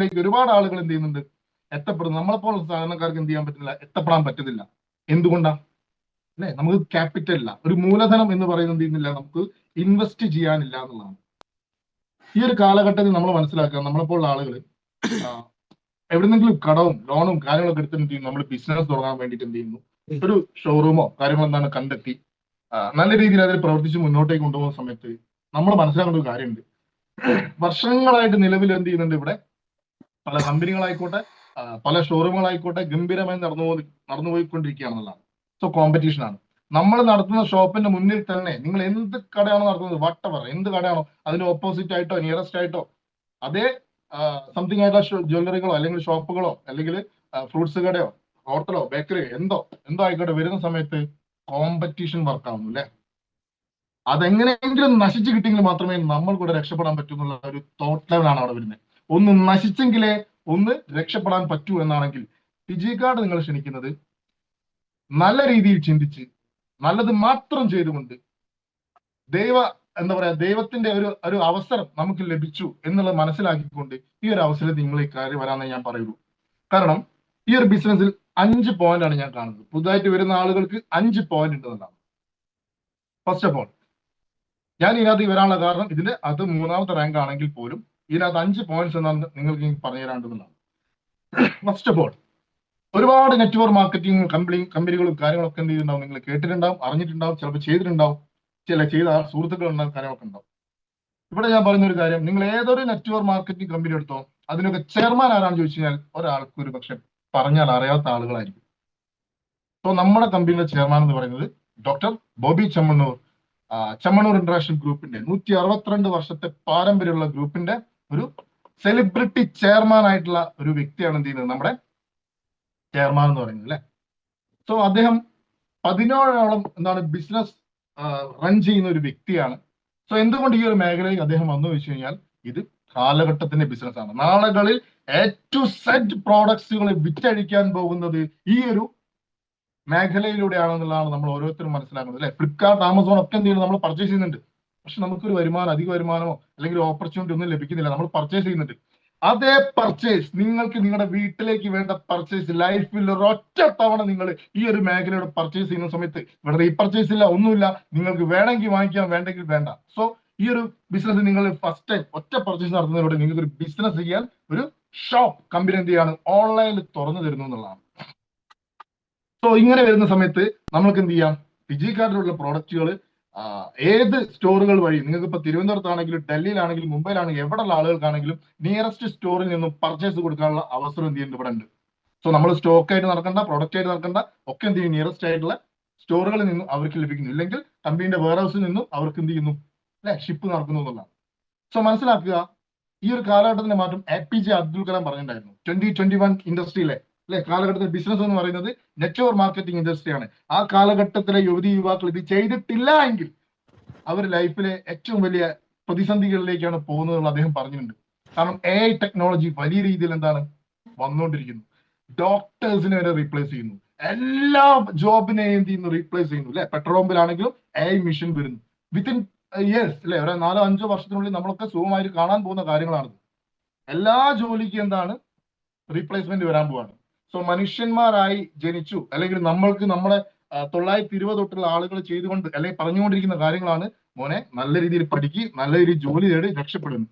ലൈഫിലേക്ക് ഒരുപാട് ആളുകൾ എന്ത് ചെയ്യുന്നുണ്ട്, എത്തപ്പെടുന്നു. നമ്മളെപ്പോലുള്ള സാധാരണക്കാർക്ക് എന്ത് ചെയ്യാൻ പറ്റുന്നില്ല, എത്തപ്പെടാൻ പറ്റുന്നില്ല. എന്തുകൊണ്ടാ? അല്ലെ, നമുക്ക് ക്യാപിറ്റൽ ഇല്ല, ഒരു മൂലധനം എന്ന് പറയുന്നത് എന്ത് ചെയ്യുന്നില്ല, നമുക്ക് ഇൻവെസ്റ്റ് ചെയ്യാനില്ല എന്നുള്ളതാണ്. ഈ ഒരു കാലഘട്ടത്തിൽ നമ്മൾ മനസ്സിലാക്കുക, നമ്മളെപ്പോലുള്ള ആളുകൾ എവിടെന്നെങ്കിലും കടവും ലോണും കാര്യങ്ങളൊക്കെ എടുത്തിട്ട് എന്ത് ചെയ്യും, നമ്മൾ ബിസിനസ് തുടങ്ങാൻ വേണ്ടിയിട്ട് എന്ത് ചെയ്യുന്നു, ഒരു ഷോറൂമോ കാര്യങ്ങളോ എന്താണ് കണ്ടെത്തി നല്ല രീതിയിൽ അതിൽ പ്രവർത്തിച്ച് മുന്നോട്ടേക്ക് കൊണ്ടുപോകുന്ന സമയത്ത് നമ്മൾ മനസ്സിലാക്കേണ്ട ഒരു കാര്യമുണ്ട്. വർഷങ്ങളായിട്ട് നിലവിൽ എന്ത് ചെയ്യുന്നുണ്ട്, ഇവിടെ പല കമ്പനികളായിക്കോട്ടെ പല ഷോറൂമുകളായിക്കോട്ടെ ഗംഭീരമായി നടന്നുപോയിക്കൊണ്ടിരിക്കുകയാണെന്നുള്ളതാണ്. സോ കോമ്പറ്റീഷൻ ആണ്. നമ്മൾ നടത്തുന്ന ഷോപ്പിന്റെ മുന്നിൽ തന്നെ നിങ്ങൾ എന്ത് കടയാണോ നടത്തുന്നത്, വട്ടവർ എന്ത് കടയാണോ അതിന് ഓപ്പോസിറ്റ് ആയിട്ടോ നിയറസ്റ്റ് ആയിട്ടോ അതേ സംതിങ് ആയിട്ടുള്ള ജ്വല്ലറികളോ അല്ലെങ്കിൽ ഷോപ്പുകളോ അല്ലെങ്കിൽ ഫ്രൂട്ട്സ് കടയോ ഹോട്ടലോ ബേക്കറിയോ എന്തോ ആയിക്കോട്ടെ വരുന്ന സമയത്ത് കോമ്പറ്റീഷൻ വർക്ക് ആവുന്നു അല്ലെ. അതെങ്ങനെയെങ്കിലും നശിച്ചു കിട്ടിയെങ്കിൽ മാത്രമേ നമ്മൾ കൂടെ രക്ഷപ്പെടാൻ പറ്റൂ എന്നുള്ള ഒരു തോട്ട് ലെവലാണ് അവിടെ വരുന്നത്. ഒന്ന് നശിച്ചെങ്കിലേ ഒന്ന് രക്ഷപ്പെടാൻ പറ്റൂ എന്നാണെങ്കിൽ ഫിജിക്കാർഡ് നിങ്ങൾ ക്ഷണിക്കുന്നത് നല്ല രീതിയിൽ ചിന്തിച്ച് നല്ലത് മാത്രം ചെയ്തുകൊണ്ട് ദൈവത്തിന്റെ ഒരു അവസരം നമുക്ക് ലഭിച്ചു എന്നുള്ളത് മനസ്സിലാക്കിക്കൊണ്ട് ഈ ഒരു അവസരത്തിൽ നിങ്ങൾ ഈ കാര്യം വരാമെന്ന് ഞാൻ പറയുള്ളൂ. കാരണം ഈ ഒരു ബിസിനസ്സിൽ 5 പോയിന്റ് ആണ് ഞാൻ കാണുന്നത്. പുതുതായിട്ട് വരുന്ന ആളുകൾക്ക് 5 പോയിന്റ് ഉണ്ടെന്നുള്ളതാണ്. ഫസ്റ്റ് ഓഫ് ഓൾ ഞാൻ ഇതിനകത്ത് വരാനുള്ള കാരണം അത് 3ാമത്തെ റാങ്ക് ആണെങ്കിൽ പോലും ഇതിനകത്ത് 5 പോയിന്റ്സ് എന്നാണ് നിങ്ങൾക്ക് പറഞ്ഞു തരാണ്ടെന്നുള്ളതാണ്. ഫസ്റ്റ് ഓഫ് ഓൾ ഒരുപാട് നെറ്റ്വർക്ക് മാർക്കറ്റിംഗ് കമ്പനികളും കാര്യങ്ങളൊക്കെ എന്ത് ചെയ്തിട്ടുണ്ടാവും, നിങ്ങൾ കേട്ടിട്ടുണ്ടാവും, അറിഞ്ഞിട്ടുണ്ടാവും, ചിലപ്പോൾ ചെയ്തിട്ടുണ്ടാവും, ചെയ്ത സുഹൃത്തുക്കൾ ഉണ്ടാവും, കാര്യങ്ങളൊക്കെ ഉണ്ടാവും. ഇവിടെ ഞാൻ പറയുന്ന ഒരു കാര്യം, നിങ്ങൾ ഏതൊരു നെറ്റ്വർക്ക് മാർക്കറ്റിംഗ് കമ്പനി എടുത്തോ അതിനൊക്കെ ചെയർമാൻ ആരാണെന്ന് ചോദിച്ചു കഴിഞ്ഞാൽ ഒരാൾക്ക് ഒരു പക്ഷെ പറഞ്ഞാൽ അറിയാത്ത ആളുകളായിരിക്കും. അപ്പോൾ നമ്മുടെ കമ്പനിയുടെ ചെയർമാൻ എന്ന് പറയുന്നത് ഡോക്ടർ ബോബി ചെമ്മണ്ണൂർ, ചെമ്മണ്ണൂർ ഇന്റർനാഷണൽ ഗ്രൂപ്പിന്റെ 162 വർഷത്തെ പാരമ്പര്യമുള്ള ഗ്രൂപ്പിന്റെ ഒരു സെലിബ്രിറ്റി ചെയർമാൻ ആയിട്ടുള്ള ഒരു വ്യക്തിയാണ് എന്ത് ചെയ്യുന്നത്, നമ്മുടെ ചെയർമാൻ എന്ന് പറയുന്നത് അല്ലെ. സോ അദ്ദേഹം 17ഓളം ബിസിനസ് റൺ ചെയ്യുന്ന ഒരു വ്യക്തിയാണ്. സോ എന്തുകൊണ്ട് ഈ ഒരു മേഖലയിൽ അദ്ദേഹം വന്നു വെച്ച് കഴിഞ്ഞാൽ ഇത് കാലഘട്ടത്തിന്റെ ബിസിനസ് ആണ്. നാളുകളിൽ A to Z പ്രോഡക്ട്സുകൾ വിറ്റഴിക്കാൻ പോകുന്നത് ഈ ഒരു മേഖലയിലൂടെയാണെന്നുള്ളതാണ് നമ്മൾ ഓരോരുത്തരും മനസ്സിലാക്കുന്നത് അല്ലെ. ഫ്ലിപ്കാർട്ട്, ആമസോൺ ഒക്കെ എന്ത് ചെയ്യുന്നത്, നമ്മൾ പർച്ചേസ് ചെയ്യുന്നുണ്ട്. പക്ഷെ നമുക്കൊരു അധിക വരുമാനമോ അല്ലെങ്കിൽ ഓപ്പർച്യൂണിറ്റി ഒന്നും ലഭിക്കുന്നില്ല. നമ്മൾ പർച്ചേസ് ചെയ്യുന്നുണ്ട്. അതേ പർച്ചേസ് നിങ്ങൾക്ക് നിങ്ങളുടെ വീട്ടിലേക്ക് വേണ്ട പർച്ചേസ് ലൈഫിൽ ഒരൊറ്റ തവണ നിങ്ങൾ ഈ ഒരു മേഖലയുടെ പർച്ചേസ് ചെയ്യുന്ന സമയത്ത് ഇവിടെ റീപർച്ചേസ് ഇല്ല, ഒന്നുമില്ല, നിങ്ങൾക്ക് വേണമെങ്കിൽ വാങ്ങിക്കാം, വേണ്ടെങ്കിൽ വേണ്ട. സോ ഈ ഒരു ബിസിനസ് നിങ്ങൾ ഫസ്റ്റ് ടൈം ഒറ്റ പർച്ചേസ് നടത്തുന്നതിലൂടെ നിങ്ങൾക്ക് ഒരു ബിസിനസ് ചെയ്യാൻ ഒരു ഷോപ്പ് കമ്പനി എന്ത് ചെയ്യാണ്, ഓൺലൈനിൽ തുറന്നു തരുന്നു എന്നുള്ളതാണ്. സോ ഇങ്ങനെ വരുന്ന സമയത്ത് നമ്മൾക്ക് എന്ത് ചെയ്യാം, ഫിജിക്കാർഡിലുള്ള പ്രോഡക്റ്റുകൾ ഏത് സ്റ്റോറുകൾ വഴി നിങ്ങൾക്ക് ഇപ്പൊ തിരുവനന്തപുരത്താണെങ്കിലും ഡൽഹിയിലാണെങ്കിലും മുംബൈയിലാണെങ്കിലും എവിടെയുള്ള ആളുകൾക്കാണെങ്കിലും നിയറസ്റ്റ് സ്റ്റോറിൽ നിന്നും പർച്ചേസ് കൊടുക്കാനുള്ള അവസരം എന്ത് ചെയ്യുന്നുണ്ട് ഇവിടെ ഉണ്ട്. സോ നമ്മൾ സ്റ്റോക്ക് ആയിട്ട് നടക്കേണ്ട, പ്രൊഡക്റ്റ് ആയിട്ട് നടക്കേണ്ട, ഒക്കെ എന്ത് ചെയ്യും, നിയറസ്റ്റ് ആയിട്ടുള്ള സ്റ്റോറുകളിൽ നിന്നും അവർക്ക് ലഭിക്കുന്നു. ഇല്ലെങ്കിൽ കമ്പനിയുടെ വെയർ ഹൗസിൽ നിന്നും അവർക്ക് എന്ത് ചെയ്യുന്നു അല്ലെ, ഷിപ്പ് നടക്കുന്നു എന്നുള്ളതാണ്. സോ മനസ്സിലാക്കുക, ഈ ഒരു കാലഘട്ടത്തിന്റെ മാറ്റം APJ അബ്ദുൽ കലാം പറഞ്ഞിട്ടുണ്ടായിരുന്നു. 2021 ഇൻഡസ്ട്രിയിലെ അല്ലെ കാലഘട്ടത്തിൽ ബിസിനസ് എന്ന് പറയുന്നത് നെറ്റ്വർക്ക് മാർക്കറ്റിംഗ് ഇൻഡസ്ട്രിയാണ്. ആ കാലഘട്ടത്തിലെ യുവതി യുവാക്കൾ ഇത് ചെയ്തിട്ടില്ല എങ്കിൽ അവർ ലൈഫിലെ ഏറ്റവും വലിയ പ്രതിസന്ധികളിലേക്കാണ് പോകുന്നതെന്ന് അദ്ദേഹം പറഞ്ഞിട്ടുണ്ട്. കാരണം AI ടെക്നോളജി വലിയ രീതിയിൽ വന്നുകൊണ്ടിരിക്കുന്നു. ഡോക്ടേഴ്സിനെ വരെ റീപ്ലേസ് ചെയ്യുന്നു, എല്ലാ ജോബിനെയും എന്ത് ചെയ്യുന്നു, റീപ്ലേസ് ചെയ്യുന്നു അല്ലെ. പെട്രോൾ പമ്പിലാണെങ്കിലും AI മിഷൻ വരുന്നു. വിത്തിൻ ഇയേഴ്സ് അല്ലെ, ഒരു 4-5 വർഷത്തിനുള്ളിൽ നമ്മളൊക്കെ സുഖമായിട്ട് കാണാൻ പോകുന്ന കാര്യങ്ങളാണ്. എല്ലാ ജോലിക്കും റീപ്ലേസ്മെന്റ് വരാൻ പോവാണ്. സോ മനുഷ്യന്മാരായി ജനിച്ചു അല്ലെങ്കിൽ നമ്മൾക്ക് നമ്മുടെ 920 തൊട്ടുള്ള ആളുകൾ ചെയ്തുകൊണ്ട് അല്ലെങ്കിൽ പറഞ്ഞുകൊണ്ടിരിക്കുന്ന കാര്യങ്ങളാണ്, മോനെ നല്ല രീതിയിൽ പഠിക്ക്, നല്ല രീതിയിൽ ജോലി നേടി രക്ഷപ്പെടുന്നു.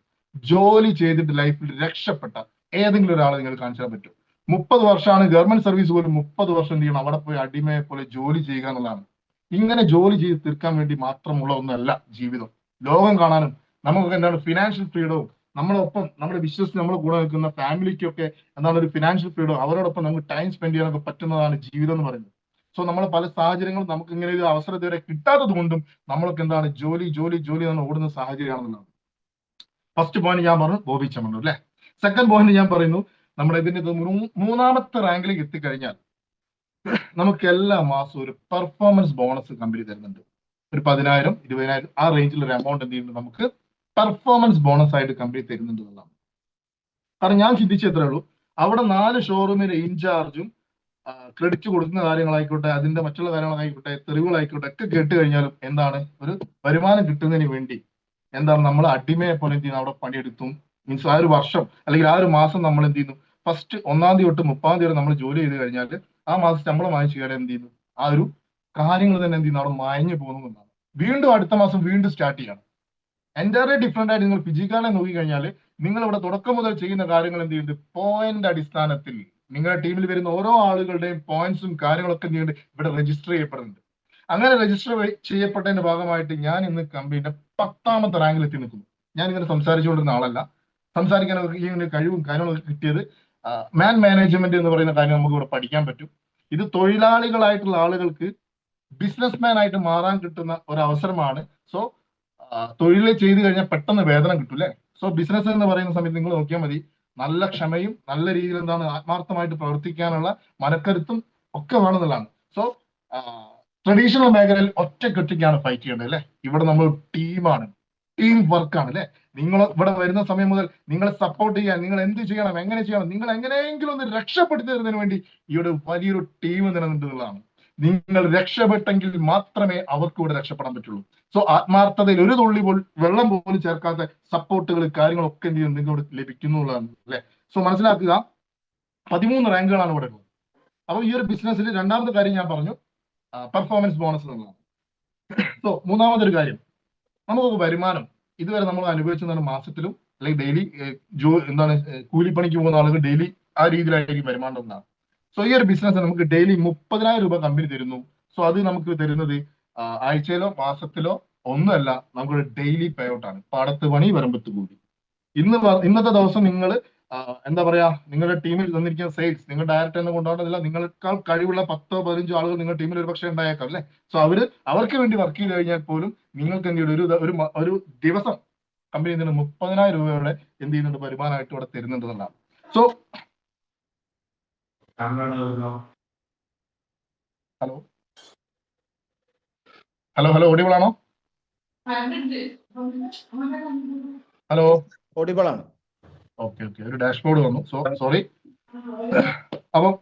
ജോലി ചെയ്തിട്ട് ലൈഫിൽ രക്ഷപ്പെട്ട ഏതെങ്കിലും ഒരാളെ നിങ്ങൾ കാണിച്ചാൽ പറ്റും. 30 വർഷമാണ് ഗവൺമെന്റ് സർവീസ് പോലും, 30 വർഷം എന്ത് ചെയ്യണം, അവിടെ പോയി അടിമയെ പോലെ ജോലി ചെയ്യുക എന്നുള്ളതാണ്. ഇങ്ങനെ ജോലി ചെയ്ത് തീർക്കാൻ വേണ്ടി മാത്രമുള്ള ഒന്നല്ല ജീവിതം. ലോകം കാണാനും നമുക്ക് ഫിനാൻഷ്യൽ ഫ്രീഡവും നമ്മളൊപ്പം നമ്മുടെ വിശ്വസിച്ച് നമ്മൾ കൂടെ നിൽക്കുന്ന ഫാമിലിക്കൊക്കെ ഒരു ഫിനാൻഷ്യൽ ഫ്രീഡം, അവരോടൊപ്പം നമുക്ക് ടൈം സ്പെൻഡ് ചെയ്യാനൊക്കെ പറ്റുന്നതാണ് ജീവിതം എന്ന് പറയുന്നത്. സോ നമ്മൾ പല സാഹചര്യങ്ങളും നമുക്ക് ഇങ്ങനെ ഒരു അവസരം ഇതുവരെ കിട്ടാത്തത് കൊണ്ടും നമ്മളൊക്കെ ജോലി ഓടുന്ന സാഹചര്യമാണെന്നുള്ളതാണ്. ഫസ്റ്റ് പോയിന്റ് ഞാൻ പറഞ്ഞു ബോബി ചെമ്മണ്ണൂർ അല്ലെ. സെക്കൻഡ് പോയിന്റ് ഞാൻ പറയുന്നു, നമ്മുടെ ഇതിന്റെ 3ാമത്തെ റാങ്കിലേക്ക് എത്തിക്കഴിഞ്ഞാൽ നമുക്ക് എല്ലാ മാസവും ഒരു പെർഫോമൻസ് ബോണസ് കമ്പനി തരുന്നുണ്ട്. ഒരു 10,000, 20,000 ആ റേഞ്ചിൽ ഒരു എമൗണ്ട് എന്ത് ചെയ്യുന്നുണ്ട്, നമുക്ക് പെർഫോമൻസ് ബോണസ് ആയിട്ട് കമ്പനി തരുന്നുണ്ട് എന്നുള്ളതാണ്. കാരണം ഞാൻ ചിന്തിച്ചത്രേ ഉള്ളൂ, അവിടെ 4 ഷോറൂമിന്റെ ഇൻചാർജും ക്രെഡിറ്റ് കൊടുക്കുന്ന കാര്യങ്ങളായിക്കോട്ടെ, അതിന്റെ മറ്റുള്ള കാര്യങ്ങളായിക്കോട്ടെ, തെറിവുകളായിക്കോട്ടെ ഒക്കെ കേട്ട് കഴിഞ്ഞാലും ഒരു വരുമാനം കിട്ടുന്നതിന് വേണ്ടി നമ്മൾ അടിമയെ പോലെ എന്ത് ചെയ്യുന്നു, അവിടെ പണിയെടുത്തും മീൻസ് ആ ഒരു വർഷം അല്ലെങ്കിൽ ആ ഒരു മാസം നമ്മൾ എന്ത് ചെയ്യുന്നു, ഫസ്റ്റ് 1-ാം തീയതി തൊട്ട് 30-ാം തീയതി വരെ നമ്മൾ ജോലി ചെയ്ത് കഴിഞ്ഞാൽ ആ മാസം ശമ്പളം വാങ്ങിച്ചു കഴിഞ്ഞാൽ എന്ത് ചെയ്യുന്നു, ആ ഒരു കാര്യങ്ങൾ തന്നെ എന്ത് ചെയ്യുന്നു, അവിടെ മായഞ്ഞു പോകുന്നതാണ്. വീണ്ടും അടുത്ത മാസം വീണ്ടും സ്റ്റാർട്ട് ചെയ്യണം. എൻറ്റയർലി ഡിഫറെന്റ് ആയിട്ട് നിങ്ങൾ ഫിജിക്കാനെ നോക്കി കഴിഞ്ഞാൽ നിങ്ങൾ ഇവിടെ തുടക്കം മുതൽ ചെയ്യുന്ന കാര്യങ്ങൾ എന്ത് ചെയ്യുന്നുണ്ട്, പോയിന്റ് അടിസ്ഥാനത്തിൽ നിങ്ങളുടെ ടീമിൽ വരുന്ന ഓരോ ആളുകളുടെയും പോയിന്റ്സും കാര്യങ്ങളൊക്കെ എന്ത് ചെയ്യുന്നുണ്ട്, ഇവിടെ രജിസ്റ്റർ ചെയ്യപ്പെടുന്നുണ്ട്. അങ്ങനെ രജിസ്റ്റർ ചെയ്യപ്പെട്ടതിന്റെ ഭാഗമായിട്ട് ഞാൻ ഇന്ന് കമ്പനിയുടെ 10ാമത്തെ റാങ്കിൽ എത്തി നിൽക്കുന്നു. ഞാൻ ഇങ്ങനെ സംസാരിച്ചുകൊണ്ടിരുന്ന ആളല്ല, സംസാരിക്കാനൊക്കെ ഈ ഒരു കഴിവും കാര്യങ്ങളൊക്കെ കിട്ടിയത് മാൻ മാനേജ്മെന്റ് എന്ന് പറയുന്ന കാര്യം നമുക്ക് ഇവിടെ പഠിക്കാൻ പറ്റും. ഇത് തൊഴിലാളികളായിട്ടുള്ള ആളുകൾക്ക് ബിസിനസ് മാൻ ആയിട്ട് മാറാൻ കിട്ടുന്ന ഒരു അവസരമാണ്. സോ തൊഴിൽ ചെയ്ത് കഴിഞ്ഞാൽ പെട്ടെന്ന് വേതനം കിട്ടും അല്ലെ. സോ ബിസിനസ് എന്ന് പറയുന്ന സമയത്ത് നിങ്ങൾ നോക്കിയാൽ മതി, നല്ല ക്ഷമയും നല്ല രീതിയിൽ എന്താണ് ആത്മാർത്ഥമായിട്ട് പ്രവർത്തിക്കാനുള്ള മനക്കരുത്തും ഒക്കെ വേണമെന്നുള്ളതാണ്. സോ ട്രഡീഷണൽ മേഖലയിൽ ഒറ്റക്കൊറ്റയ്ക്കാണ് ഫൈറ്റ് ചെയ്യേണ്ടത് അല്ലെ. ഇവിടെ നമ്മൾ ടീമാണ്, ടീം വർക്കാണ് അല്ലെ. നിങ്ങൾ ഇവിടെ വരുന്ന സമയം മുതൽ നിങ്ങളെ സപ്പോർട്ട് ചെയ്യാൻ, നിങ്ങൾ എന്ത് ചെയ്യണം, എങ്ങനെ ചെയ്യണം, നിങ്ങൾ എങ്ങനെയെങ്കിലും ഒന്ന് രക്ഷപ്പെടുത്തി തരുന്നതിന് വേണ്ടി ഈ ഒരു വലിയൊരു ടീം നിലനിൽക്കുന്നതാണ്. നിങ്ങൾ രക്ഷപ്പെട്ടെങ്കിൽ മാത്രമേ അവർക്ക് ഇവിടെ രക്ഷപ്പെടാൻ പറ്റുള്ളൂ. സോ ആത്മാർത്ഥതയിൽ ഒരു തുള്ളി വെള്ളം പോലും ചേർക്കാത്ത സപ്പോർട്ടുകൾ കാര്യങ്ങളൊക്കെ എന്ത് ചെയ്യുന്നു, നിങ്ങളോട് ലഭിക്കുന്നുള്ളതാണ് അല്ലെ. സോ മനസ്സിലാക്കുക, 13 റാങ്കുകളാണ് ഇവിടെ ഉള്ളത്. അപ്പൊ ഈ ഒരു ബിസിനസ്സിൽ രണ്ടാമത്തെ കാര്യം ഞാൻ പറഞ്ഞു, പെർഫോമൻസ് ബോണസ് എന്നുള്ളതാണ്. സോ മൂന്നാമതൊരു കാര്യം, നമുക്ക് വരുമാനം ഇതുവരെ നമ്മൾ അനുഭവിച്ചതാണ് മാസത്തിലും അല്ലെങ്കിൽ ഡെയിലി എന്താണ് കൂലിപ്പണിക്ക് പോകുന്ന ആളുകൾ ഡെയിലി ആ രീതിയിലായിരിക്കും വരുമാനം എന്നാണ്. സോ ഈ ഒരു ബിസിനസ് നമുക്ക് ഡെയിലി 30,000 രൂപ കമ്പനി തരുന്നു. സോ അത് നമുക്ക് തരുന്നത് ആഴ്ചയിലോ മാസത്തിലോ ഒന്നുമല്ല, നമുക്കൊരു ഡെയിലി പേ ഔട്ട് ആണ്. പാടത്ത് പണി വരമ്പത്ത് കൂടി. ഇന്നത്തെ ദിവസം നിങ്ങൾ എന്താ പറയാ, നിങ്ങളുടെ ടീമിൽ തന്നിരിക്കുന്ന സെയിൽസ് നിങ്ങൾ ഡയറക്റ്റ് തന്നെ കൊണ്ടുപോകേണ്ടതില്ല. നിങ്ങളെക്കാൾ കഴിവുള്ള 10-15 ആളുകൾ നിങ്ങളുടെ ടീമിൽ ഒരു പക്ഷേ ഉണ്ടായേക്കാം അല്ലെ. സോ അവർക്ക് വേണ്ടി വർക്ക് ചെയ്ത് കഴിഞ്ഞാൽ പോലും നിങ്ങൾക്ക് എന്ത് ചെയ്യുന്നു, ഒരു ദിവസം കമ്പനി എന്തിനു 30,000 രൂപയുടെ എന്ത് ചെയ്യുന്നുണ്ട്, വരുമാനമായിട്ട് ഇവിടെ തരുന്നുണ്ടെന്നുള്ളതാണ്. സോ ഹലോ ഓഡിബിൾ ആണോ? ഹലോ ഓഡിബിൾ ആണ്. ഓക്കെ ഒരു ഡാഷ്ബോർഡ് വന്നു, സോ സോറി. അപ്പം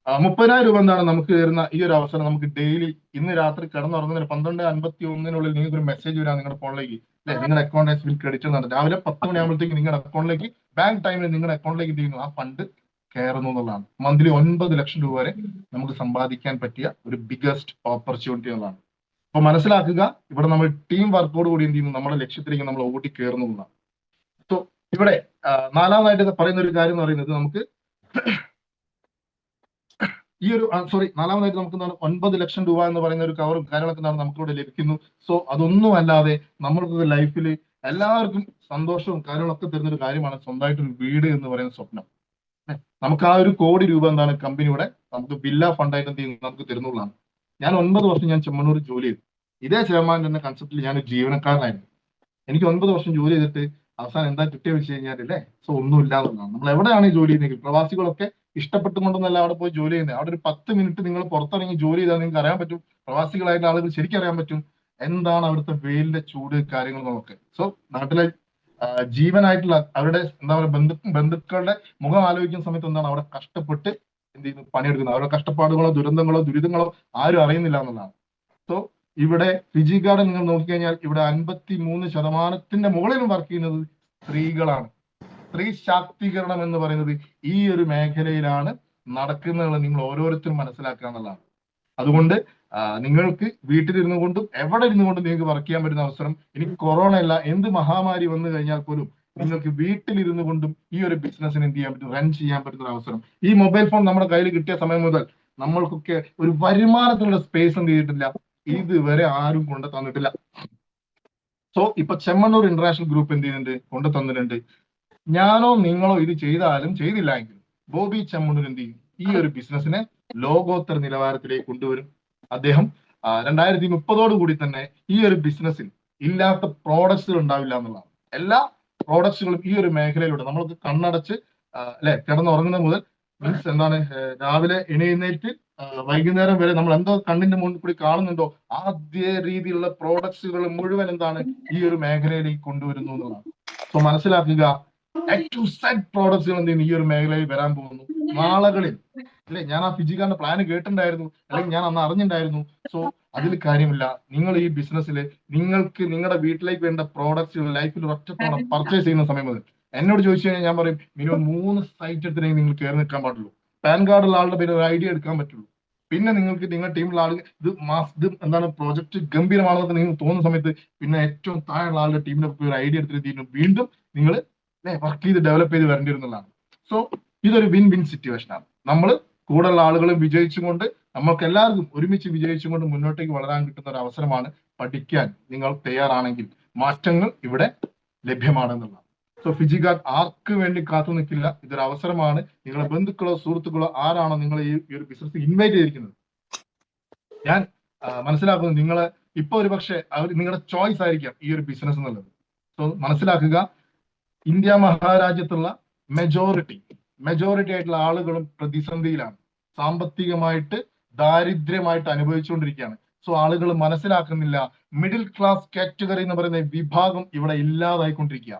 30,000 രൂപ എന്താണ് നമുക്ക് തരുന്ന ഈ ഒരു അവസരം. നമുക്ക് ഡെയിലി ഇന്ന് രാത്രി കിടന്നുറങ്ങുന്നതിന് 12:51 നിങ്ങൾക്ക് ഒരു മെസ്സേജ് വരാം നിങ്ങളുടെ ഫോണിലേക്ക് അല്ലെ. നിങ്ങളുടെ അക്കൗണ്ട് ഹാസ് ബീൻ ക്രെഡിറ്റ് എന്നാണ്. രാവിലെ 10 മണിയാകുമ്പോഴത്തേക്ക് നിങ്ങളുടെ അക്കൗണ്ടിലേക്ക് ബാങ്ക് ടൈമിൽ നിങ്ങളുടെ അക്കൗണ്ടിലേക്ക് എന്ത് ചെയ്യുന്നു, ആ ഫണ്ട് കയറുന്നു എന്നുള്ളതാണ്. മന്ത്ലി 9 ലക്ഷം രൂപ വരെ നമുക്ക് സമ്പാദിക്കാൻ പറ്റിയ ഒരു ബിഗസ്റ്റ് ഓപ്പർച്യൂണിറ്റി എന്നുള്ളതാണ്. അപ്പൊ മനസ്സിലാക്കുക, ഇവിടെ നമ്മൾ ടീം വർക്കോട് കൂടി എന്ത് ചെയ്യുന്നു, നമ്മുടെ ലക്ഷ്യത്തിലേക്ക് നമ്മൾ ഓടി കയറുന്നതാണ്. സോ ഇവിടെ നാലാമതായിട്ട് പറയുന്ന ഒരു കാര്യം എന്ന് പറയുന്നത്, നമുക്ക് ഈ ഒരു നാലാമതായിട്ട് നമുക്ക് എന്താണ് 9 ലക്ഷം രൂപ എന്ന് പറയുന്ന ഒരു കവറും കാര്യങ്ങളൊക്കെ എന്താണ് നമുക്കിവിടെ ലഭിക്കുന്നു. സോ അതൊന്നും അല്ലാതെ നമ്മൾക്ക് ലൈഫിൽ എല്ലാവർക്കും സന്തോഷവും കാര്യങ്ങളൊക്കെ തരുന്ന ഒരു കാര്യമാണ് സ്വന്തമായിട്ടൊരു വീട് എന്ന് പറയുന്ന സ്വപ്നം. നമുക്ക് ആ ഒരു 1 കോടി രൂപ എന്താണ് കമ്പനിയുടെ നമുക്ക് വില്ല ഫണ്ടായിട്ട് എന്ത് ചെയ്യുന്നു, നമുക്ക് തരുന്നുള്ളതാണ്. ഞാൻ 9 വർഷം ഞാൻ ചെമ്മണ്ണൂർ ജോലി ചെയ്തു. ഇതേ ചെയർമാൻ എന്ന കൺസെപ്റ്റിൽ ഞാൻ ജീവനക്കാരനായിരുന്നു. എനിക്ക് 9 വർഷം ജോലി ചെയ്തിട്ട് അവസാനം എന്താ കിട്ടിയ വെച്ച് കഴിഞ്ഞാലല്ലേ, സോ ഒന്നും ഇല്ലാതെന്നാണ്. നമ്മൾ എവിടെയാണ് ഈ ജോലി ചെയ്യുന്നത്, പ്രവാസികളൊക്കെ ഇഷ്ടപ്പെട്ടുകൊണ്ടൊന്നല്ല അവിടെ പോയി ജോലി ചെയ്യുന്നത്. അവിടെ ഒരു 10 മിനിറ്റ് നിങ്ങൾ പുറത്തിറങ്ങി ജോലി ചെയ്താൽ നിങ്ങൾക്ക് അറിയാൻ പറ്റും, പ്രവാസികളായിട്ടുള്ള ആളുകൾ ശരിക്കും അറിയാൻ പറ്റും എന്താണ് അവിടുത്തെ വെയിലിന്റെ ചൂട് കാര്യങ്ങളൊക്കെ. സോ നാട്ടിലെ ജീവനായിട്ടുള്ള അവരുടെ എന്താ പറയുക ബന്ധുക്കളുടെ മുഖം ആലോചിക്കുന്ന സമയത്ത് എന്താണ് അവിടെ കഷ്ടപ്പെട്ട് എന്ത് ചെയ്യുന്നു, പണിയെടുക്കുന്നത്. അവരുടെ കഷ്ടപ്പാടുകളോ ദുരിതങ്ങളോ ആരും അറിയുന്നില്ല എന്നുള്ളതാണ്. സോ ഇവിടെ ഫിജി ഗാർഡൻ നിങ്ങൾ നോക്കിക്കഴിഞ്ഞാൽ ഇവിടെ 53% മുകളിലും വർക്ക് ചെയ്യുന്നത് സ്ത്രീകളാണ്. സ്ത്രീ ശാക്തീകരണം എന്ന് പറയുന്നത് ഈ ഒരു മേഖലയിലാണ് നടക്കുന്നത്. നിങ്ങൾ ഓരോരുത്തരും മനസ്സിലാക്കുക എന്നുള്ളതാണ്. അതുകൊണ്ട് നിങ്ങൾക്ക് വീട്ടിലിരുന്നു കൊണ്ടും എവിടെ ഇരുന്നു കൊണ്ടും നിങ്ങൾക്ക് വർക്ക് ചെയ്യാൻ പറ്റുന്ന അവസരം, ഇനി കൊറോണ അല്ല എന്ത് മഹാമാരി വന്നു കഴിഞ്ഞാൽ പോലും നിങ്ങൾക്ക് വീട്ടിലിരുന്നു കൊണ്ടും ഈ ഒരു ബിസിനസ്സിന് എന്ത് ചെയ്യാൻ പറ്റും, റൺ ചെയ്യാൻ പറ്റുന്ന അവസരം. ഈ മൊബൈൽ ഫോൺ നമ്മുടെ കയ്യിൽ കിട്ടിയ സമയം മുതൽ നമ്മൾക്കൊക്കെ ഒരു വരുമാനത്തിനുള്ള സ്പേസ് എന്ത് ചെയ്തിട്ടില്ല, ഇതുവരെ ആരും കൊണ്ടു തന്നിട്ടില്ല. സോ ഇപ്പൊ ചെമ്മണ്ണൂർ ഇന്റർനാഷണൽ ഗ്രൂപ്പ് എന്ത് ചെയ്യുന്നുണ്ട്, കൊണ്ടു തന്നിട്ടുണ്ട്. ഞാനോ നിങ്ങളോ ഇത് ചെയ്താലും ചെയ്തില്ല എങ്കിലും ബോബി ചെമ്മണ്ണൂർ എന്ത് ചെയ്യും, ഈ ഒരു ബിസിനസിനെ ലോകോത്തര നിലവാരത്തിലേക്ക് കൊണ്ടുവരും. അദ്ദേഹം 2030 കൂടി തന്നെ ഈ ഒരു ബിസിനസ്സിൽ ഇല്ലാത്ത പ്രോഡക്ട്സുകൾ ഉണ്ടാവില്ല എന്നുള്ളതാണ്. എല്ലാ പ്രോഡക്ട്സുകളും ഈ ഒരു മേഖലയിലൂടെ നമ്മൾക്ക് കണ്ണടച്ച് അല്ലെ കിടന്നുറങ്ങുന്ന മുതൽ മീൻസ് എന്താണ് രാവിലെ എണീന്നേറ്റ് വൈകുന്നേരം വരെ നമ്മൾ എന്തോ കണ്ണിന്റെ മുന്നിൽ കൂടി കാണുന്നുണ്ടോ ആദ്യ രീതിയിലുള്ള പ്രോഡക്ട്സുകൾ മുഴുവൻ എന്താണ് ഈ ഒരു മേഖലയിലേക്ക് കൊണ്ടുവരുന്നു എന്നുള്ളതാണ്. സോ മനസ്സിലാക്കുക, പ്രോഡക്ട്സുകൾ എന്ത് ചെയ്യുന്നു ഈ ഒരു മേഖലയിൽ വരാൻ പോകുന്നു നാളുകളിൽ അല്ലെ. ഞാൻ ആ ഫിജിക്കാരന്റെ പ്ലാന് കേട്ടിട്ടുണ്ടായിരുന്നു, അല്ലെങ്കിൽ ഞാൻ അന്ന് അറിഞ്ഞിട്ടുണ്ടായിരുന്നു. സോ അതിൽ കാര്യമില്ല, നിങ്ങൾ ഈ ബിസിനസ്സിൽ നിങ്ങൾക്ക് നിങ്ങളുടെ വീട്ടിലേക്ക് വേണ്ട പ്രോഡക്ട്സുകൾ ലൈഫിൽ ഒറ്റ തവണ പർച്ചേസ് ചെയ്യുന്ന സമയം മുതൽ എന്നോട് ചോദിച്ചു കഴിഞ്ഞാൽ ഞാൻ പറയും മിനിമം 3 സൈറ്റ് എടുത്തില്ലെങ്കിൽ നിങ്ങൾ കയറി നിൽക്കാൻ പാടുള്ളൂ. പാൻ കാർഡ് ഉള്ള ആളുടെ പേര് ഒരു ഐഡിയ എടുക്കാൻ പറ്റുള്ളൂ. പിന്നെ നിങ്ങൾക്ക് നിങ്ങളുടെ ടീമിലുള്ള ആളുകൾ ഇത് എന്താണ് പ്രോജക്റ്റ് ഗംഭീരമാണെന്നൊക്കെ നിങ്ങൾക്ക് തോന്നുന്ന സമയത്ത് പിന്നെ ഏറ്റവും താഴെയുള്ള ആളുടെ ടീമിനെ ഒരു ഐഡിയ എടുത്തിട്ട് വീണ്ടും നിങ്ങൾ വർക്ക് ചെയ്ത് ഡെവലപ്പ് ചെയ്ത് വരേണ്ടി വരുന്നതാണ്. സോ ഇതൊരു വിൻ വിൻ സിറ്റുവേഷൻ ആണ്. നമ്മൾ കൂടുതലുള്ള ആളുകളും വിജയിച്ചുകൊണ്ട് നമ്മൾക്ക് എല്ലാവർക്കും ഒരുമിച്ച് വിജയിച്ചുകൊണ്ട് മുന്നോട്ടേക്ക് വളരാൻ കിട്ടുന്ന ഒരു അവസരമാണ്. പഠിക്കാൻ നിങ്ങൾ തയ്യാറാണെങ്കിൽ മാറ്റങ്ങൾ ഇവിടെ ലഭ്യമാണെന്നുള്ളതാണ്. സോ ഫിജിക്കാർഡ് ആർക്ക് വേണ്ടി കാത്തു നിൽക്കില്ല. ഇതൊരു അവസരമാണ്. നിങ്ങളുടെ ബന്ധുക്കളോ സുഹൃത്തുക്കളോ ആരാണോ നിങ്ങളെ ഈ ഒരു ബിസിനസ് ഇൻവൈറ്റ് ചെയ്തിരിക്കുന്നത്, ഞാൻ മനസ്സിലാക്കുന്നു നിങ്ങളെ ഇപ്പൊ ഒരു പക്ഷേ അവർ നിങ്ങളുടെ ചോയ്സ് ആയിരിക്കാം ഈ ഒരു ബിസിനസ് എന്നുള്ളത്. സോ മനസ്സിലാക്കുക, ഇന്ത്യ മഹാരാജ്യത്തുള്ള മെജോറിറ്റി ആയിട്ടുള്ള ആളുകളും പ്രതിസന്ധിയിലാണ്. സാമ്പത്തികമായിട്ട് ദാരിദ്ര്യമായിട്ട് അനുഭവിച്ചുകൊണ്ടിരിക്കുകയാണ്. സോ ആളുകൾ മനസ്സിലാക്കുന്നില്ല, മിഡിൽ ക്ലാസ് കാറ്റഗറി എന്ന് പറയുന്ന വിഭാഗം ഇവിടെ ഇല്ലാതായിക്കൊണ്ടിരിക്കുക.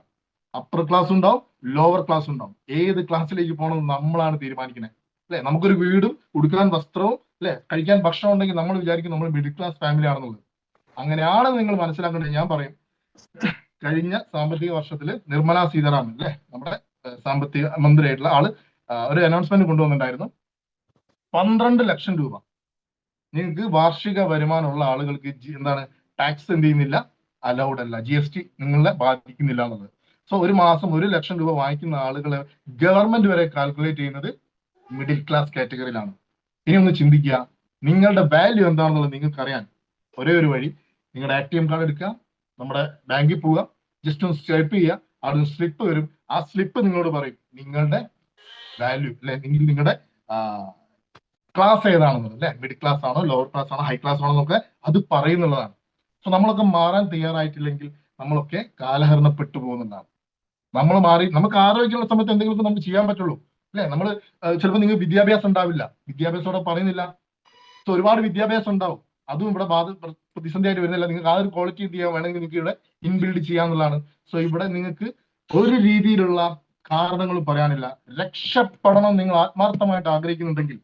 അപ്പർ ക്ലാസ് ഉണ്ടാവും, ലോവർ ക്ലാസ് ഉണ്ടാവും. ഏത് ക്ലാസ്സിലേക്ക് പോകണമെന്ന് നമ്മളാണ് തീരുമാനിക്കുന്നത്, അല്ലെ? നമുക്കൊരു വീടും ഉടുക്കാൻ വസ്ത്രവും അല്ലെ കഴിക്കാൻ ഭക്ഷണം ഉണ്ടെങ്കിൽ നമ്മൾ വിചാരിക്കും നമ്മൾ മിഡിൽ ക്ലാസ് ഫാമിലി ആണെന്നുള്ളത്. അങ്ങനെയാണെന്ന് നിങ്ങൾ മനസ്സിലാക്കേണ്ടത്. ഞാൻ പറയും, കഴിഞ്ഞ സാമ്പത്തിക വർഷത്തിൽ നിർമ്മല സീതാരാമൻ അല്ലെ നമ്മുടെ സാമ്പത്തിക മന്ത്രിയായിട്ടുള്ള ആള് ഒരു അനൗൺസ്മെന്റ് കൊണ്ടുവന്നിട്ടുണ്ടായിരുന്നു. 12 ലക്ഷം രൂപ നിങ്ങൾക്ക് വാർഷിക വരുമാനമുള്ള ആളുകൾക്ക് എന്താണ് ടാക്സ് എന്ത് ചെയ്യുന്നില്ല, അലൗഡ് അല്ല, GST നിങ്ങളെ ബാധിക്കുന്നില്ല എന്നുള്ളത്. സോ ഒരു മാസം 1 ലക്ഷം രൂപ വാങ്ങിക്കുന്ന ആളുകളെ ഗവൺമെന്റ് വരെ കാൽക്കുലേറ്റ് ചെയ്യുന്നത് മിഡിൽ ക്ലാസ് കാറ്റഗറിയിലാണ്. ഇനി ഒന്ന് ചിന്തിക്കുക, നിങ്ങളുടെ വാല്യൂ എന്താണെന്നുള്ളത് നിങ്ങൾക്ക് അറിയാൻ ഒരേ ഒരു വഴി, നിങ്ങളുടെ ATM കാർഡ് എടുക്കുക, നമ്മുടെ ബാങ്കിൽ പോവുക, ജസ്റ്റ് ഒന്ന് സ്വൈപ്പ് ചെയ്യുക, അവിടെ സ്ലിപ്പ് വരും. ആ സ്ലിപ്പ് നിങ്ങളോട് പറയും നിങ്ങളുടെ വാല്യൂ അല്ലെ, നിങ്ങളുടെ ക്ലാസ് ഏതാണെന്നുള്ളത്, അല്ലെ? മിഡിൽ ക്ലാസ് ആണോ, ലോവർ ക്ലാസ് ആണോ, ഹൈ ക്ലാസ് ആണോ എന്നൊക്കെ അത് പറയുന്നുള്ളതാണ്. സോ നമ്മളൊക്കെ മാറാൻ തയ്യാറായിട്ടില്ലെങ്കിൽ നമ്മളൊക്കെ കാലഹരണപ്പെട്ടു പോകുന്നതാണ്. നമ്മൾ മാറി നമുക്ക് ആരോഗ്യമുള്ള സമയത്ത് എന്തെങ്കിലും നമുക്ക് ചെയ്യാൻ പറ്റുള്ളൂ, അല്ലെ? നമ്മൾ ചിലപ്പോൾ നിങ്ങൾക്ക് വിദ്യാഭ്യാസം ഉണ്ടാവില്ല, വിദ്യാഭ്യാസത്തോടെ പറയുന്നില്ല. സോ ഒരുപാട് വിദ്യാഭ്യാസം ഉണ്ടാവും, അതും ഇവിടെ പ്രതിസന്ധിയായിട്ട് വരുന്നില്ല. നിങ്ങൾക്ക് ആ ഒരു ക്വാളിറ്റി എന്ത് ചെയ്യാൻ വേണമെങ്കിൽ നിങ്ങൾക്ക് ഇവിടെ ഇൻബിൽഡ് ചെയ്യാന്നുള്ളതാണ്. സോ ഇവിടെ നിങ്ങൾക്ക് ഒരു രീതിയിലുള്ള കാരണങ്ങളും പറയാനില്ല. രക്ഷപ്പെടണം നിങ്ങൾ ആത്മാർത്ഥമായിട്ട് ആഗ്രഹിക്കുന്നുണ്ടെങ്കിൽ,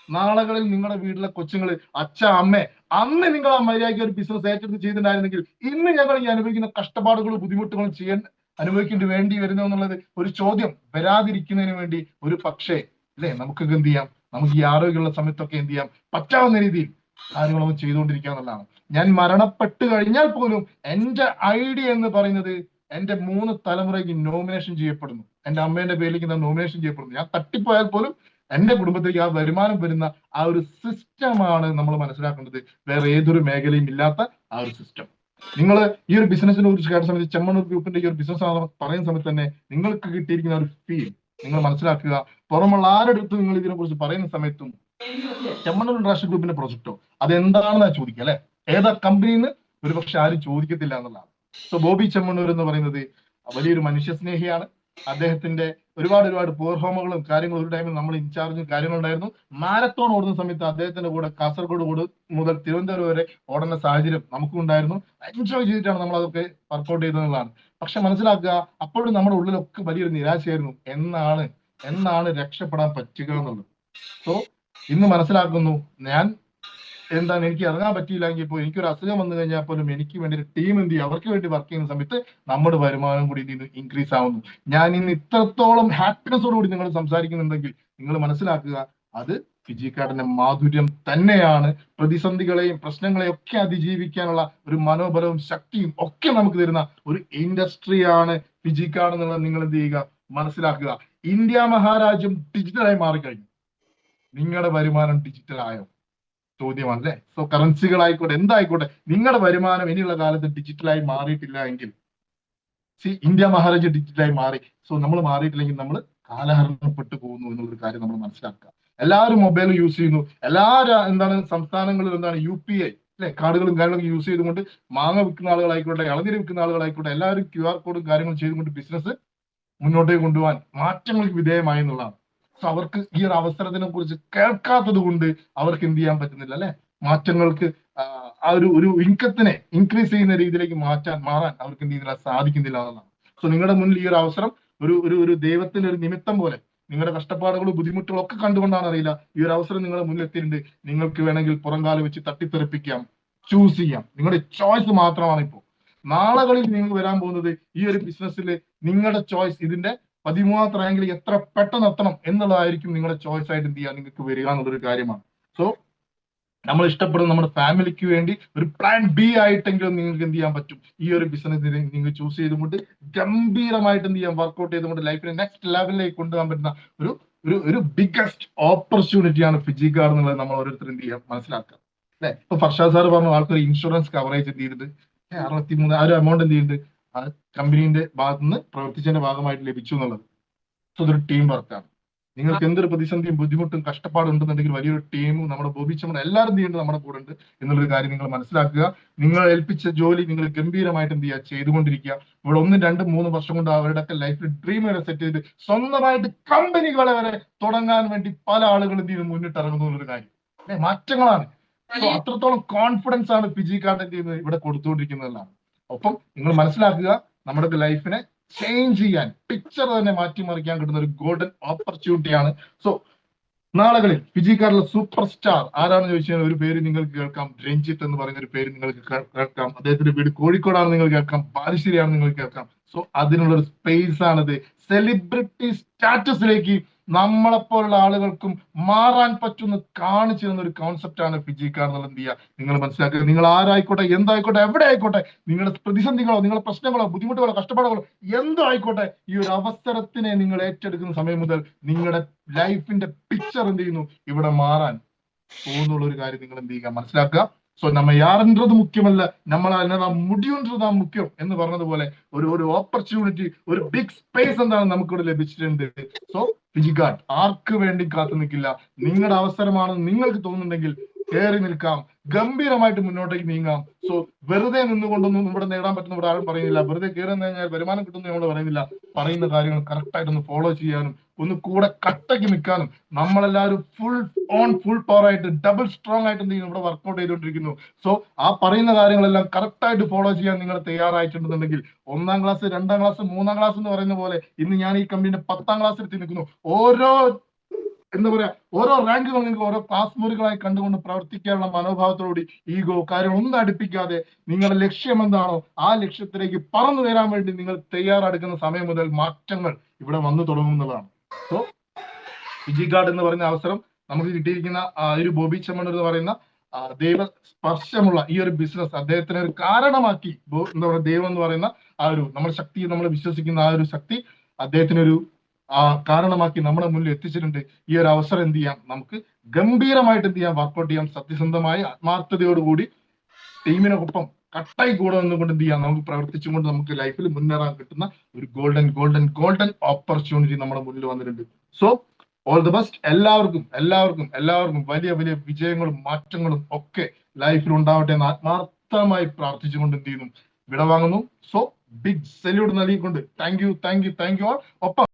നാളുകളിൽ നിങ്ങളുടെ വീട്ടിലെ കൊച്ചുങ്ങൾ അച്ഛ അമ്മേ അന്ന് നിങ്ങൾ ആ മര്യാദയ്ക്ക് ഒരു ബിസിനസ് ഏറ്റെടുത്ത് ചെയ്തിട്ടുണ്ടായിരുന്നെങ്കിൽ ഇന്ന് ഞങ്ങൾ ഈ അനുഭവിക്കുന്ന കഷ്ടപ്പാടുകളും ബുദ്ധിമുട്ടുകളും അനുഭവിക്കേണ്ടി വേണ്ടി വരുന്നു എന്നുള്ളത് ഒരു ചോദ്യം വരാതിരിക്കുന്നതിന് വേണ്ടി ഒരു പക്ഷേ അല്ലെ നമുക്കൊക്കെ എന്ത് ചെയ്യാം, നമുക്ക് ഈ ആരോഗ്യമുള്ള സമയത്തൊക്കെ എന്ത് ചെയ്യാം, പറ്റാവുന്ന രീതിയിൽ കാര്യങ്ങളൊക്കെ ചെയ്തുകൊണ്ടിരിക്കുക എന്നുള്ളതാണ്. ഞാൻ മരണപ്പെട്ട് കഴിഞ്ഞാൽ പോലും എന്റെ ഐഡിയ എന്ന് പറയുന്നത് എന്റെ 3 തലമുറയ്ക്ക് നോമിനേഷൻ ചെയ്യപ്പെടുന്നു, എന്റെ അമ്മേന്റെ പേരിലേക്ക് നോമിനേഷൻ ചെയ്യപ്പെടുന്നു. ഞാൻ തട്ടിപ്പോയാൽ പോലും എന്റെ കുടുംബത്തിലേക്ക് ആ വരുമാനം വരുന്ന ആ ഒരു സിസ്റ്റമാണ് നമ്മൾ മനസ്സിലാക്കേണ്ടത്. വേറെ ഏതൊരു മേഖലയും ഇല്ലാത്ത ആ ഒരു സിസ്റ്റം. നിങ്ങൾ ഈ ഒരു ബിസിനസിനെ കുറിച്ച് കേട്ട സമയത്ത്, ചെമ്മണ്ണൂർ ഗ്രൂപ്പിന്റെ ഈ ഒരു ബിസിനസ് പറയുന്ന സമയത്ത് തന്നെ നിങ്ങൾക്ക് കിട്ടിയിരിക്കുന്ന ഒരു ഫീൽ നിങ്ങൾ മനസ്സിലാക്കുക. പുറമുള്ള ആരുടെ അടുത്ത് നിങ്ങൾ ഇതിനെ കുറിച്ച് പറയുന്ന സമയത്തും ചെമ്മണ്ണൂർ ഇന്റർനാഷണൽ ഗ്രൂപ്പിന്റെ പ്രൊജക്റ്റോ അതെന്താണെന്നാ ചോദിക്കുക, അല്ലെ? ഏതാ കമ്പനിന്ന് ഒരു പക്ഷെ ആരും ചോദിക്കത്തില്ല എന്നുള്ളതാണ്. സോ ബോബി ചെമ്മണ്ണൂർ എന്ന് പറയുന്നത് വലിയൊരു മനുഷ്യസ്നേഹിയാണ്. അദ്ദേഹത്തിന്റെ ഒരുപാട് പോർ ഹോമുകളും കാര്യങ്ങളും ഒരു ടൈമിൽ നമ്മൾ ഇൻചാർജും കാര്യങ്ങളുണ്ടായിരുന്നു. മാരത്തോൺ ഓടുന്ന സമയത്ത് അദ്ദേഹത്തിന്റെ കൂടെ കാസർഗോഡ് മുതൽ തിരുവനന്തപുരം വരെ ഓടുന്ന സാഹചര്യം നമുക്കും ഉണ്ടായിരുന്നു. എൻജോയ് ചെയ്തിട്ടാണ് നമ്മൾ അതൊക്കെ വർക്ക്ഔട്ട് ചെയ്തതെന്നുള്ളതാണ്. പക്ഷെ മനസ്സിലാക്കുക, അപ്പോഴും നമ്മുടെ ഉള്ളിലൊക്കെ വലിയൊരു നിരാശയായിരുന്നു, എന്നാണ് രക്ഷപ്പെടാൻ പറ്റുക എന്നുള്ളത്. സോ ഇന്ന് മനസ്സിലാക്കുന്നു, ഞാൻ എന്താണ് എനിക്ക് ഇറങ്ങാൻ പറ്റിയില്ലെങ്കിൽ ഇപ്പോൾ എനിക്കൊരു അസുഖം വന്നു കഴിഞ്ഞാൽ പോലും എനിക്ക് വേണ്ടി ഒരു ടീം എന്ത് ചെയ്യും, അവർക്ക് വേണ്ടി വർക്ക് ചെയ്യുന്ന സമയത്ത് നമ്മുടെ വരുമാനം കൂടി ഇതിന് ഇൻക്രീസ് ആവുന്നു. ഞാൻ ഇന്ന് ഇത്രത്തോളം ഹാപ്പിനെസ്സോടുകൂടി നിങ്ങൾ സംസാരിക്കുന്നുണ്ടെങ്കിൽ നിങ്ങൾ മനസ്സിലാക്കുക, അത് ഫിജിക്കാർഡിന്റെ മാധുര്യം തന്നെയാണ്. പ്രതിസന്ധികളെയും പ്രശ്നങ്ങളെയും ഒക്കെ അതിജീവിക്കാനുള്ള ഒരു മനോബലവും ശക്തിയും ഒക്കെ നമുക്ക് തരുന്ന ഒരു ഇൻഡസ്ട്രിയാണ് ഫിജിക്കാർഡ് എന്നുള്ളത് നിങ്ങൾ എന്ത് ചെയ്യുക, മനസ്സിലാക്കുക. ഇന്ത്യ മഹാരാജ്യം ഡിജിറ്റലായി മാറിക്കഴിഞ്ഞു. നിങ്ങളുടെ വരുമാനം ഡിജിറ്റൽ ആയോ? ചോദ്യമാണ്, അല്ലെ? സോ കറൻസികളായിക്കോട്ടെ, എന്തായിക്കോട്ടെ, നിങ്ങളുടെ വരുമാനം ഇനിയുള്ള കാലത്ത് ഡിജിറ്റലായി മാറിയിട്ടില്ല എങ്കിൽ, ഇന്ത്യ മഹാരാജ്യം ഡിജിറ്റലായി മാറി. സോ നമ്മൾ മാറിയിട്ടില്ലെങ്കിൽ നമ്മൾ കാലഹരണപ്പെട്ടു പോകുന്നു എന്നുള്ളൊരു കാര്യം നമ്മൾ മനസ്സിലാക്കുക. എല്ലാവരും മൊബൈൽ യൂസ് ചെയ്യുന്നു. സംസ്ഥാനങ്ങളിൽ UPI അല്ലെ, കാർഡുകളും കാര്യങ്ങളൊക്കെ യൂസ് ചെയ്തുകൊണ്ട് മാങ്ങ വിൽക്കുന്ന ആളുകളായിക്കോട്ടെ, ഇളനീര് വിൽക്കുന്ന ആളുകളായിക്കോട്ടെ, എല്ലാവരും QR കോഡും കാര്യങ്ങളും ചെയ്തുകൊണ്ട് ബിസിനസ് മുന്നോട്ടേക്ക് കൊണ്ടുപോകാൻ മാറ്റങ്ങൾക്ക് വിധേയമായി എന്നുള്ളതാണ്. സോ അവർക്ക് ഈ ഒരു അവസരത്തിനെ കുറിച്ച് കേൾക്കാത്തത് കൊണ്ട് അവർക്ക് എന്ത് ചെയ്യാൻ പറ്റുന്നില്ല, അല്ലെ? മാറ്റങ്ങൾക്ക് ആ ഒരു ഇൻകത്തിനെ ഇൻക്രീസ് ചെയ്യുന്ന രീതിയിലേക്ക് മാറാൻ അവർക്ക് എന്ത് ചെയ്യുന്നില്ല, സാധിക്കുന്നില്ല എന്നുള്ളതാണ്. സോ നിങ്ങളുടെ മുന്നിൽ ഈ ഒരു അവസരം ഒരു ദൈവത്തിന്റെ ഒരു നിമിത്തം പോലെ, നിങ്ങളുടെ കഷ്ടപ്പാടുകളും ബുദ്ധിമുട്ടുകളും ഒക്കെ കണ്ടുകൊണ്ടാണ് അറിയില്ല, ഈ ഒരു അവസരം നിങ്ങളുടെ മുന്നിൽ എത്തിയിട്ടുണ്ട്. നിങ്ങൾക്ക് വേണമെങ്കിൽ പുറംകാലം വെച്ച് തട്ടിത്തെറിപ്പിക്കാം, ചൂസ് ചെയ്യാം. നിങ്ങളുടെ ചോയ്സ് മാത്രമാണ് ഇപ്പോൾ. നാളുകളിൽ നിങ്ങൾക്ക് വരാൻ പോകുന്നത് ഈ ഒരു ബിസിനസ്സിൽ നിങ്ങളുടെ ചോയ്സ് ഇതിന്റെ 13ാമത്തെ റാങ്കിൽ എത്ര പെട്ടെന്ന് എത്തണം എന്നുള്ളതായിരിക്കും നിങ്ങളുടെ ചോയ്സ് ആയിട്ട് എന്ത് ചെയ്യുക നിങ്ങൾക്ക് വരിക എന്നുള്ളൊരു കാര്യമാണ്. സോ നമ്മൾ ഇഷ്ടപ്പെടുന്ന നമ്മുടെ ഫാമിലിക്ക് വേണ്ടി ഒരു പ്ലാൻ ബി ആയിട്ടെങ്കിലും നിങ്ങൾക്ക് എന്ത് ചെയ്യാൻ പറ്റും, ഈ ഒരു ബിസിനസ് നിങ്ങൾ ചൂസ് ചെയ്തുകൊണ്ട് ഗംഭീരമായിട്ട് എന്ത് ചെയ്യാം, വർക്ക്ഔട്ട് ചെയ്തുകൊണ്ട് ലൈഫിനെ നെക്സ്റ്റ് ലെവലിലേക്ക് കൊണ്ടുപോകാൻ പറ്റുന്ന ഒരു ഒരു ഒരു ബിഗ്ഗസ്റ്റ് ഓപ്പർച്യൂണിറ്റിയാണ് ഫിജിക്കാർഡ് എന്നുള്ളത് നമ്മൾ ഓരോരുത്തരും എന്ത് ചെയ്യാം മനസ്സിലാക്കുക. അല്ലെ, ഇപ്പൊ ഫർഷാദ് സാർ പറഞ്ഞു ആൾക്കൊരു ഇൻഷുറൻസ് കവറേജ് എന്ത് ചെയ്തിട്ട് 63 ആ ഒരു എമൗണ്ട് എന്ത് ചെയ്യുന്നുണ്ട് ആ കമ്പനീന്റെ ഭാഗത്ത് നിന്ന് പ്രവർത്തിച്ചതിന്റെ ഭാഗമായിട്ട് ലഭിച്ചു എന്നുള്ളത്. സോ ഇതൊരു ടീം വർക്കാണ്. നിങ്ങൾക്ക് എന്തൊരു പ്രതിസന്ധിയും ബുദ്ധിമുട്ടും കഷ്ടപ്പാടും ഉണ്ടെന്നുണ്ടെങ്കിൽ വലിയൊരു ടീമും നമ്മുടെ ബോബിച്ചമ്മ എല്ലാവരും എന്ത് ചെയ്യുന്നുണ്ട് നമ്മുടെ കൂടെ ഉണ്ട് എന്നുള്ളൊരു കാര്യം നിങ്ങൾ മനസ്സിലാക്കുക. നിങ്ങൾ ഏൽപ്പിച്ച ജോലി നിങ്ങൾ ഗംഭീരമായിട്ട് എന്ത് ചെയ്യുക ചെയ്തുകൊണ്ടിരിക്കുക. ഇവിടെ 1, 2, 3 വർഷം കൊണ്ട് അവരുടെ ഒക്കെ ലൈഫിൽ ഡ്രീം വരെ സെറ്റ് ചെയ്ത് സ്വന്തമായിട്ട് കമ്പനികളെ വരെ തുടങ്ങാൻ വേണ്ടി പല ആളുകൾ എന്ത് ചെയ്ത് മുന്നിട്ടിറങ്ങുന്നു എന്നുള്ളൊരു കാര്യം അല്ലെ, മാറ്റങ്ങളാണ്. സോ അത്രത്തോളം കോൺഫിഡൻസ് ആണ് ഫിജിക്കാർഡ് എന്ത് ചെയ്യുന്നത് ഇവിടെ കൊടുത്തുകൊണ്ടിരിക്കുന്നതെന്നാണ്. ഒപ്പം നിങ്ങൾ മനസ്സിലാക്കുക, നമ്മുടെ ലൈഫിനെ ചേഞ്ച് ചെയ്യാൻ, പിക്ചർ തന്നെ മാറ്റിമറിക്കാൻ കിട്ടുന്ന ഒരു ഗോൾഡൻ ഓപ്പർച്യൂണിറ്റിയാണ്. സോ നാളുകളിൽ ഫിജിക്കാർഡിലെ സൂപ്പർ സ്റ്റാർ ആരാണെന്ന് ചോദിച്ചാൽ ഒരു പേര് നിങ്ങൾക്ക് കേൾക്കാം, രഞ്ജിത്ത് എന്ന് പറയുന്ന ഒരു പേര് നിങ്ങൾക്ക് കേൾക്കാം. അദ്ദേഹത്തിന്റെ വീട് കോഴിക്കോടാണ് നിങ്ങൾ കേൾക്കാം, ബാലുശ്ശേരിയാണ് നിങ്ങൾ കേൾക്കാം. സോ അതിനുള്ളൊരു സ്പേസ് ആണിത്. സെലിബ്രിറ്റി സ്റ്റാറ്റസിലേക്ക് നമ്മളെപ്പോലുള്ള ആളുകൾക്കും മാറാൻ പറ്റുന്ന കാണിച്ചു തന്ന ഒരു കോൺസെപ്റ്റ് ആണ് ഫിജിക്കാർഡ് എന്നുള്ളത് എന്ത് ചെയ്യുക നിങ്ങൾ മനസ്സിലാക്കുക. നിങ്ങൾ ആരായിക്കോട്ടെ, എന്തായിക്കോട്ടെ, എവിടെ ആയിക്കോട്ടെ, നിങ്ങളുടെ പ്രതിസന്ധികളോ നിങ്ങളുടെ പ്രശ്നങ്ങളോ ബുദ്ധിമുട്ടുകളോ കഷ്ടപ്പാടുകളോ എന്തോ ആയിക്കോട്ടെ, ഈ ഒരു അവസരത്തിനെ നിങ്ങൾ ഏറ്റെടുക്കുന്ന സമയം മുതൽ നിങ്ങളുടെ ലൈഫിന്റെ പിക്ചർ എന്ത് ചെയ്യുന്നു ഇവിടെ മാറാൻ പോകുന്നുള്ള ഒരു കാര്യം നിങ്ങൾ എന്ത് ചെയ്യുക മനസ്സിലാക്കുക. സോ നമ്മ യാറെன்றது മുഖ്യമല്ല, നമ്മൾ മുടിയുന്നത് മുഖ്യം എന്ന് പറഞ്ഞതുപോലെ ഒരു ഓപ്പർച്യൂണിറ്റി, ഒരു ബിഗ് സ്പേസ് എന്താണ് നമുക്കിവിടെ ലഭിച്ചിട്ടുണ്ട്. സോ ഫിജിക്കാർഡ് ആർക്ക് വേണ്ടി കാത്തു നിൽക്കില്ല. നിങ്ങളുടെ അവസരമാണെന്ന് നിങ്ങൾക്ക് തോന്നുന്നുണ്ടെങ്കിൽ കയറി നിൽക്കാം, ഗംഭീരമായിട്ട് മുന്നോട്ടേക്ക് നീങ്ങാം. സോ വെറുതെ നിന്നുകൊണ്ടൊന്നും ഇവിടെ നേടാൻ പറ്റുന്ന ഇവിടെ ആരും പറയുന്നില്ല. വെറുതെ കയറി കഴിഞ്ഞാൽ വരുമാനം കിട്ടുന്ന നമ്മൾ പറയുന്നില്ല. പറയുന്ന കാര്യങ്ങൾ കറക്റ്റായിട്ട് ഒന്ന് ഫോളോ ചെയ്യാനും ഒന്ന് കൂടെ കട്ടയ്ക്ക് നിൽക്കാനും നമ്മളെല്ലാവരും ഫുൾ പവർ ആയിട്ട് ഡബിൾ സ്ട്രോങ് ആയിട്ട് എന്ത് ചെയ്യുന്നു ഇവിടെ വർക്ക്ഔട്ട് ചെയ്തുകൊണ്ടിരിക്കുന്നു. സോ ആ പറയുന്ന കാര്യങ്ങളെല്ലാം കറക്റ്റായിട്ട് ഫോളോ ചെയ്യാൻ നിങ്ങൾ തയ്യാറായിട്ടുണ്ടെന്നുണ്ടെങ്കിൽ 1ാം ക്ലാസ് 2ാം ക്ലാസ് 3ാം ക്ലാസ് എന്ന് പറയുന്ന പോലെ ഇന്ന് ഞാൻ ഈ കമ്പനിയുടെ 10ാം ക്ലാസ്സിൽ എത്തി നിൽക്കുന്നു. എന്താ പറയാ, ഓരോ റാങ്കുകൾ നിങ്ങൾക്ക് ഓരോ ക്ലാസ് മുറികളായി കണ്ടുകൊണ്ട് പ്രവർത്തിക്കാനുള്ള മനോഭാവത്തോടുകൂടി ഈഗോ കാര്യങ്ങളൊന്നും അടുപ്പിക്കാതെ നിങ്ങളുടെ ലക്ഷ്യം എന്താണോ ആ ലക്ഷ്യത്തിലേക്ക് പറന്നു വരാൻ വേണ്ടി നിങ്ങൾ തയ്യാറെടുക്കുന്ന സമയം മുതൽ മാറ്റങ്ങൾ ഇവിടെ വന്നു തുടങ്ങുന്നതാണ്. സോ ഫിജിക്കാർഡ് എന്ന് പറയുന്ന അവസരം നമുക്ക് കിട്ടിയിരിക്കുന്ന ഒരു ബോബി ചെമ്മണ്ണൂർ എന്ന് പറയുന്ന ദൈവ സ്പർശമുള്ള ഈ ഒരു ബിസിനസ് അദ്ദേഹത്തിന് ഒരു കാരണമാക്കി, എന്താ പറയുക, ദൈവം എന്ന് പറയുന്ന ആ ഒരു നമ്മുടെ ശക്തി, നമ്മൾ വിശ്വസിക്കുന്ന ആ ഒരു ശക്തി അദ്ദേഹത്തിനൊരു കാരണമാക്കി നമ്മുടെ മുന്നിൽ എത്തിച്ചിട്ടുണ്ട്. ഈ ഒരു അവസരം എന്ത് ചെയ്യാം, നമുക്ക് ഗംഭീരമായിട്ട് എന്ത് ചെയ്യാം, വർക്ക്ഔട്ട് ചെയ്യാം. സത്യസന്ധമായി ആത്മാർത്ഥതയോടുകൂടി ടീമിനൊപ്പം കട്ടായി കൂടെ നിന്നുകൊണ്ട് എന്ത് ചെയ്യാം, നമുക്ക് പ്രവർത്തിച്ചുകൊണ്ട് നമുക്ക് ലൈഫിൽ മുന്നേറാൻ കിട്ടുന്ന ഒരു ഗോൾഡൻ ഓപ്പർച്യൂണിറ്റി നമ്മുടെ മുന്നിൽ വന്നിട്ടുണ്ട്. സോ ഓൾ ദി ബെസ്റ്റ് എല്ലാവർക്കും വലിയ വിജയങ്ങളും മാറ്റങ്ങളും ഒക്കെ ലൈഫിൽ ഉണ്ടാവട്ടെ എന്ന് ആത്മാർത്ഥമായി പ്രാർത്ഥിച്ചുകൊണ്ട് എന്ത് ചെയ്യുന്നു വിടവാങ്ങുന്നു. സോ ബിഗ് സല്യൂട്ട് നൽകിക്കൊണ്ട് താങ്ക് യു ഓൾ. ഒപ്പം